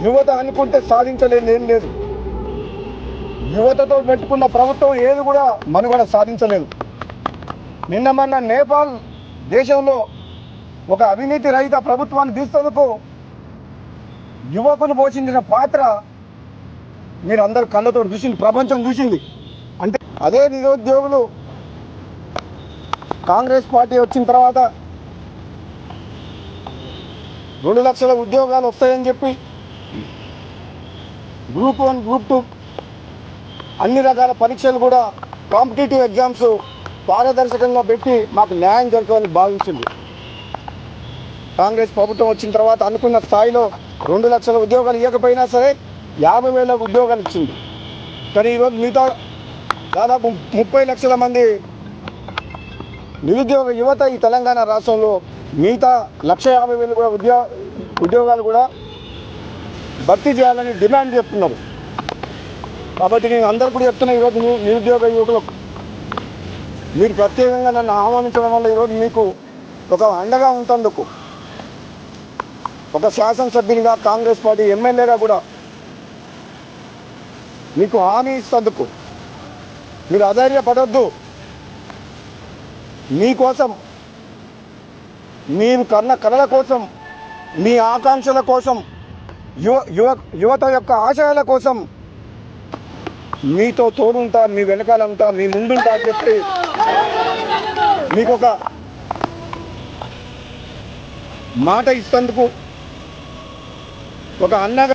యువత అనుకుంటే సాధించలేదు ఏం లేదు. యువతతో పెట్టుకున్న ప్రభుత్వం ఏది కూడా మనుగడ సాధించలేదు. నిన్న మొన్న నేపాల్ దేశంలో ఒక అవినీతి రహిత ప్రభుత్వాన్ని తీసేందుకు యువకులు పోషించిన పాత్ర మీరు అందరు కళ్ళతో చూసింది, ప్రపంచం చూసింది. అంటే అదే నిరుద్యోగులు కాంగ్రెస్ పార్టీ వచ్చిన తర్వాత 2 లక్షల ఉద్యోగాలు వస్తాయని చెప్పి గ్రూప్ 1 గ్రూప్ 2 అన్ని రకాల పరీక్షలు కూడా కాంపిటేటివ్ ఎగ్జామ్స్ పారదర్శకంగా పెట్టి మాకు న్యాయం జరగాలని భావించింది. కాంగ్రెస్ ప్రభుత్వం వచ్చిన తర్వాత అనుకున్న స్థాయిలో 2 లక్షల ఉద్యోగాలు ఇవ్వకపోయినా సరే 50,000 ఉద్యోగాలు ఇచ్చింది. కానీ ఈరోజు మిగతా దాదాపు 30 లక్షల మంది నిరుద్యోగ యువత ఈ తెలంగాణ రాష్ట్రంలో మిగతా 150,000 కూడా ఉద్యోగాలు కూడా భర్తీ చేయాలని డిమాండ్ చేస్తున్నారు. కాబట్టి నేను అందరూ కూడా చెప్తున్నా, ఈరోజు నిరుద్యోగ యువకులకు మీరు ప్రత్యేకంగా నన్ను ఆహ్వానించడం వల్ల ఈరోజు మీకు ఒక అండగా ఉంటందుకు, ఒక శాసనసభ్యునిగా కాంగ్రెస్ పార్టీ ఎమ్మెల్యేగా కూడా మీకు హామీ ఇస్తేందుకు మీరు అధైర్యపడొద్దు. మీకోసం, మీరు కన్న కళల కోసం, మీ ఆకాంక్షల కోసం, యువత యొక్క ఆశయాల కోసం మీతో తోడుంటా, మీ వెనకాల ఉంటా, మీ ముందుంటా అని చెప్పి మీకు ఒక మాట ఇస్తేందుకు, ఒక అన్నగా